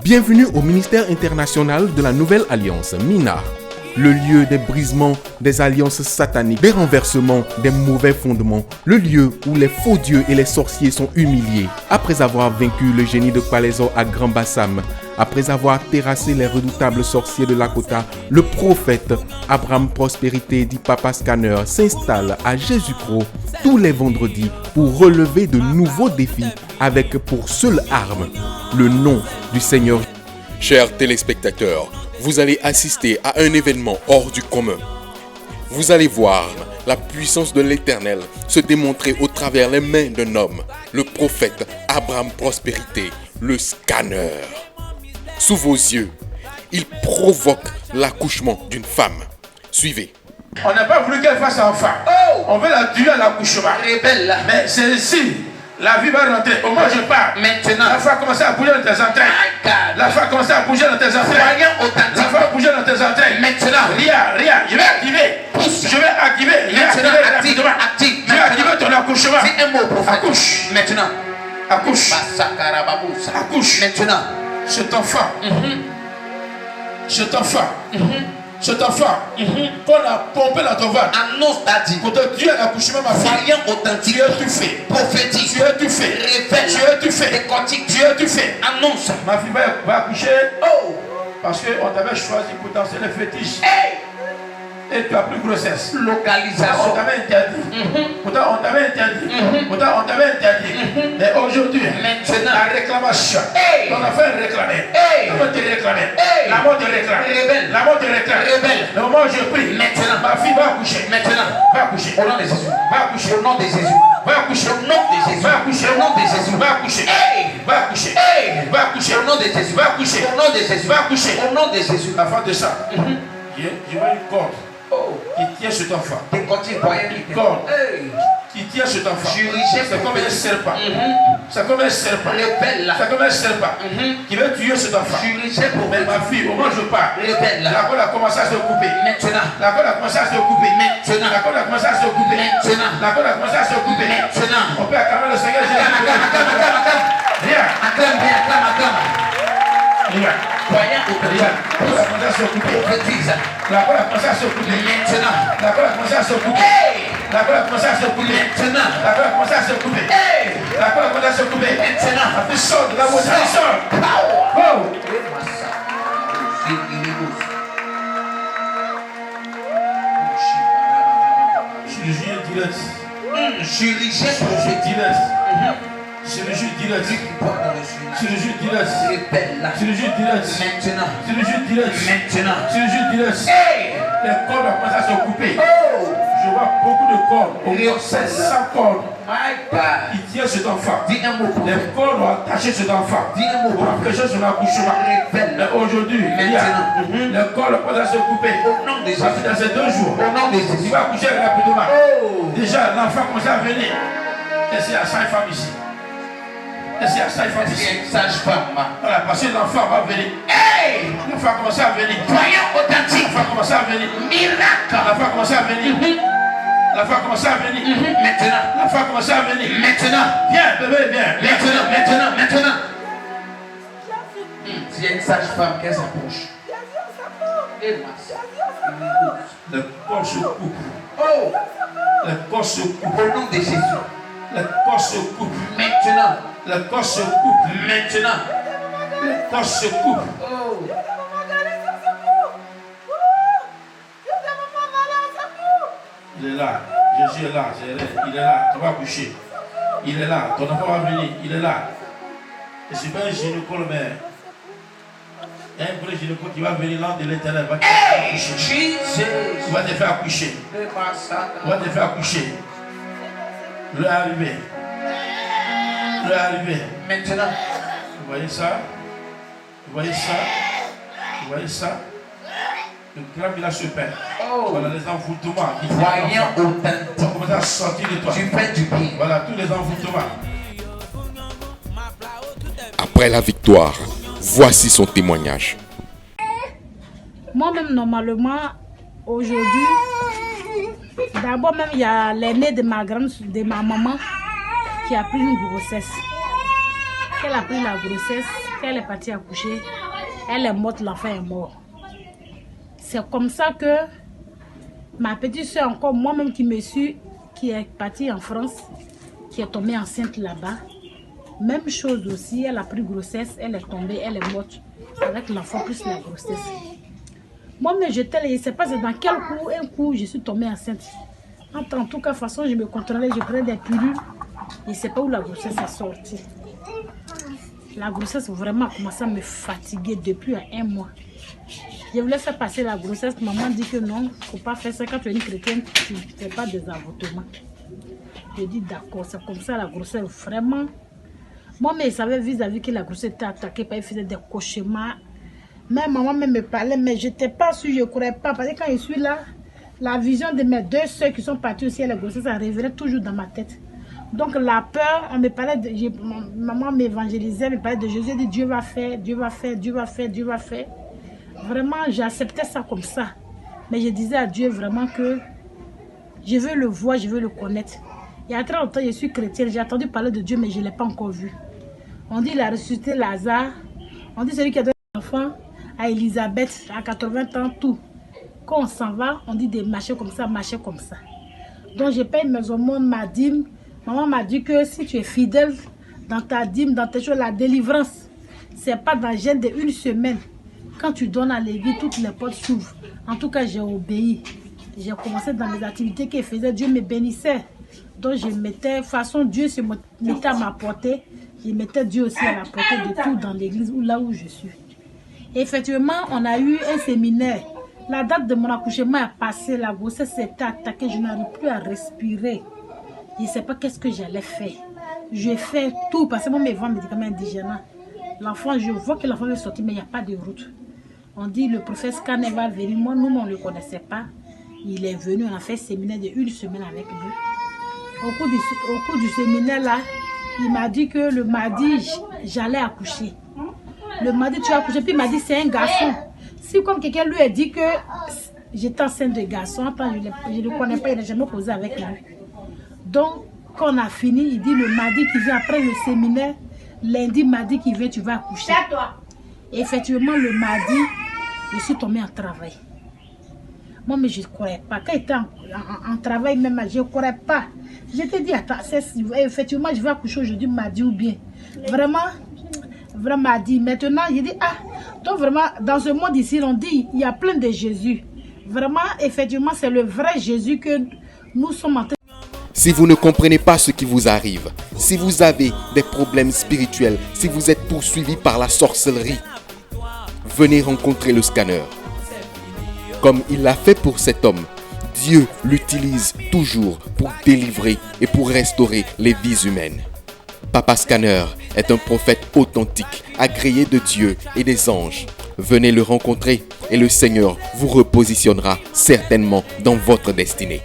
Bienvenue au ministère international de la Nouvelle Alliance, MINA, le lieu des brisements des alliances sataniques, des renversements des mauvais fondements, le lieu où les faux dieux et les sorciers sont humiliés. Après avoir vaincu le génie de Palaiso à Grand Bassam, après avoir terrassé les redoutables sorciers de Lakota, le prophète Abraham Prospérité dit Papa Scanner s'installe à Jésus-Cro tous les vendredis pour relever de nouveaux défis avec pour seule arme le nom du Seigneur. Chers téléspectateurs, vous allez assister à un événement hors du commun. Vous allez voir la puissance de l'Éternel se démontrer au travers les mains d'un homme, le prophète Abraham Prospérité, le Scanner. Sous vos yeux, il provoque l'accouchement d'une femme. Suivez. On n'a pas voulu qu'elle fasse enfant. On veut la tuer à l'accouchement. Mais c'est ici. La vie va rentrer. Au moins je pars. Maintenant. La femme a commencé à bouger dans tes entrailles. La femme a commencé à bouger dans tes entrailles. La femme a bougé dans tes entrailles. Maintenant. Ria. Je vais activer. Je vais activer. Je vais activer ton accouchement. C'est un mot prophète. Accouche. Maintenant. Accouche. Accouche. Maintenant. Cet enfant. Cet enfant. Cet enfant qu'on a pompé dans ton ventre Annonce ta dit. pour te tuer à l'accouchement, ma fille. Voyant authentique. Tu es étouffé. Prophétique. Tu es étouffé. Révèle. Tu es étouffé. Décortique. Tu es étouffé. Annonce. Ma fille va accoucher. Parce qu'on t'avait choisi pour danser les fétiches. Et tu n'as plus grossesse. On Localisation. t'avait interdit. Pourtant, on t'avait interdit. Mais aujourd'hui, Maintenant. la réclamation. Ton enfant est réclamé. Comment te réclamer? La mort te réclame. Révèle. La mort te réclame. Révèle. Le moment où je prie, Maintenant. ma fille va accoucher. Maintenant. Va accoucher. Au nom de Jésus. Va accoucher. Au nom de Jésus. Va accoucher. Au nom de Jésus. Va accoucher. Au nom de Jésus. Va accoucher. Va accoucher. Va accoucher. Au nom de Jésus. Va accoucher. Au nom de Jésus. Va accoucher. Au nom de Jésus. La fin de ça. Je vois une corde qui tient cet enfant. Décortique. Voyant Une corde qui tient cet enfant. Chirurgien. C'est comme un serpent. C'est comme un serpent. Révèle. C'est comme un serpent qui veut tuer cet enfant. Chirurgien pour Mais ma fille, au moment où je pars, Révèle. la corde a commencé à se couper. Maintenant. La corde a commencé à se couper. Maintenant. La corde a commencé à se couper. Maintenant. La corde a commencé à se couper. Maintenant. On peut acclamer le Seigneur Jésus. Rien. Acclame. Rien. Voyant authentique. La corde a commencé à se couper. Prophétise. La corde a commencé à se couper. Maintenant. La corde a commencé à se couper. La corde a commencé à se couper. Maintenant. La corde a commencé à se couper. La corde a commencé à se couper. Maintenant. La fille sort de la voiture. Elle sort. Oh. Chirurgie direct. Chirurgien prophétique. Direct. Chirurgie direct. Chirurgie direct. Révèle. Chirurgie direct. Maintenant. Chirurgie direct. Maintenant. Chirurgie direct. Les cordes ont commencé à se couper. Oh! Je vois beaucoup de cordes. Au moins Révèle. 700 cordes My God. qui tiennent cet enfant. Dis un mot prophète. Les cordes ont attaché cet enfant. Dis un mot Pour prophète. empêcher son accouchement. Révèle. Mais aujourd'hui, il y a les cordes ont commencé à se couper. Au nom de Jésus. Parce que dans ces 2 jours, Au nom de il Jésus. va accoucher rapidement. Oh! Déjà, l'enfant commence à venir. Et c'est à 5 femmes ici. Et c'est à 5 femmes C'est ici. une sage-femme. Voilà, parce que l'enfant va venir. L'enfant a commencé à venir. Voyant authentique. L'enfant a commencé à venir. Miracle. L'enfant a commencé à venir. L'enfant a commencé à venir. Maintenant. L'enfant a commencé à venir. Maintenant. Viens, bébé, viens. Maintenant. S'il y a une sage-femme, qu'elle s'approche. Et moi, Le corps se coupe. oh! Le corps se coupe. Au nom de Jésus. Le corps se coupe. Maintenant. Le corps se coupe. Maintenant. Le corps se coupe. Oh! Il est là. Jésus est là. Il est là. Tu vas coucher. Il est là. Ton enfant va venir. Il est là. Et c'est pas un gynécologue, mais il y a un vrai gynécologue qui va venir là de l'Éternel. Hey! Jesus! Il va te faire accoucher. Il va te faire accoucher. L'heure est arrivée. L'heure est arrivée. Maintenant. Vous voyez ça? Vous voyez ça? Vous voyez ça? Le crâne il a se perd. Oh! Voilà les envoûtements qui Voyant vont authentique. commencer à sortir de toi. Tu fais du bien. Voilà tous les envoûtements. Après la victoire, voici son témoignage. Moi-même, normalement, aujourd'hui, d'abord même, il y a l'aîné de ma maman, qui a pris une grossesse. Qu'elle a pris la grossesse, qu'elle est partie accoucher. Elle est morte, l'enfant est mort. C'est comme ça que ma petite soeur, encore moi-même qui est partie en France, qui est tombée enceinte là-bas. Même chose aussi, elle a pris grossesse, elle est tombée, elle est morte avec l'enfant plus la grossesse. Moi-même, je ne sais pas dans quel coup, un coup, je suis tombée enceinte. En tout cas, façon, je me contrôlais, je prenais des pilules. Je ne sais pas où la grossesse est sortie. La grossesse vraiment a commencé à me fatiguer depuis un mois. Je voulais faire passer la grossesse. Maman dit que non, il ne faut pas faire ça. Quand tu es une chrétienne, tu ne fais pas des avortements. Je dis d'accord, c'est comme ça la grossesse vraiment. Moi, mais je savais vis-à-vis que la grossesse était attaquée, elle faisait des cauchemars. Même maman même me parlait, mais je n'étais pas sûre, je ne courais pas. Parce que quand je suis là, la vision de mes deux soeurs qui sont parties aussi à la grossesse, ça revenait toujours dans ma tête. Donc la peur, on me parlait maman m'évangélisait, me parlait de Jésus, elle dit Dieu va faire, Dieu va faire, Dieu va faire, Dieu va faire. Vraiment, j'acceptais ça comme ça. Mais je disais à Dieu vraiment que je veux le voir, je veux le connaître. Il y a très longtemps, je suis chrétienne, j'ai entendu parler de Dieu, mais je ne l'ai pas encore vu. On dit qu'il a ressuscité Lazare, on dit celui qui a donné un enfant à Elisabeth, à 80 ans, tout. Quand on s'en va, on dit de marcher comme ça, marcher comme ça. Donc je paye mes aumônes, ma dîme. Maman m'a dit que si tu es fidèle dans ta dîme, dans tes choses, la délivrance, ce n'est pas dans le gène d'une semaine. Quand tu donnes à l'église, toutes les portes s'ouvrent. En tout cas, j'ai obéi. J'ai commencé dans les activités qu'il faisait. Dieu me bénissait. Donc je mettais, façon Dieu se mettait à ma portée. Je mettais Dieu aussi à la portée de tout dans l'église, là où je suis. Et effectivement, on a eu un séminaire. La date de mon accouchement est passée, la grossesse s'était attaquée, je n'arrive plus à respirer. Je ne sais pas qu'est-ce que j'allais faire. Je fais tout parce que moi, mes vents médicaments indigènes. L'enfant, je vois que l'enfant est sorti, mais il n'y a pas de route. On dit le prophète Scané va venir. Moi, nous, on ne le connaissait pas. Il est venu, on a fait un séminaire de 1 semaine avec lui. Au cours du séminaire, là, il m'a dit que le mardi, j'allais accoucher. Le mardi, tu as accouché, puis il m'a dit c'est un garçon. Si comme quelqu'un lui a dit que j'étais enceinte de garçon, je ne le connais pas, il n'a jamais posé avec lui. Donc, quand on a fini, il dit le mardi qui vient après le séminaire, lundi, mardi qui vient, tu vas accoucher. Et effectivement, le mardi, je suis tombée en travail. Moi, mais je ne croyais pas. Quand j'étais en travail, même, je ne croyais pas. Je te dis, attends, effectivement, je vais accoucher aujourd'hui, mardi ou bien. Vraiment mardi. Maintenant, je dis, donc vraiment, dans ce monde ici, on dit, il y a plein de Jésus. Vraiment, effectivement, c'est le vrai Jésus que nous sommes en train. Si vous ne comprenez pas ce qui vous arrive, si vous avez des problèmes spirituels, si vous êtes poursuivi par la sorcellerie, venez rencontrer le Scanner. Comme il l'a fait pour cet homme, Dieu l'utilise toujours pour délivrer et pour restaurer les vies humaines. Papa Scanner est un prophète authentique, agréé de Dieu et des anges. Venez le rencontrer et le Seigneur vous repositionnera certainement dans votre destinée.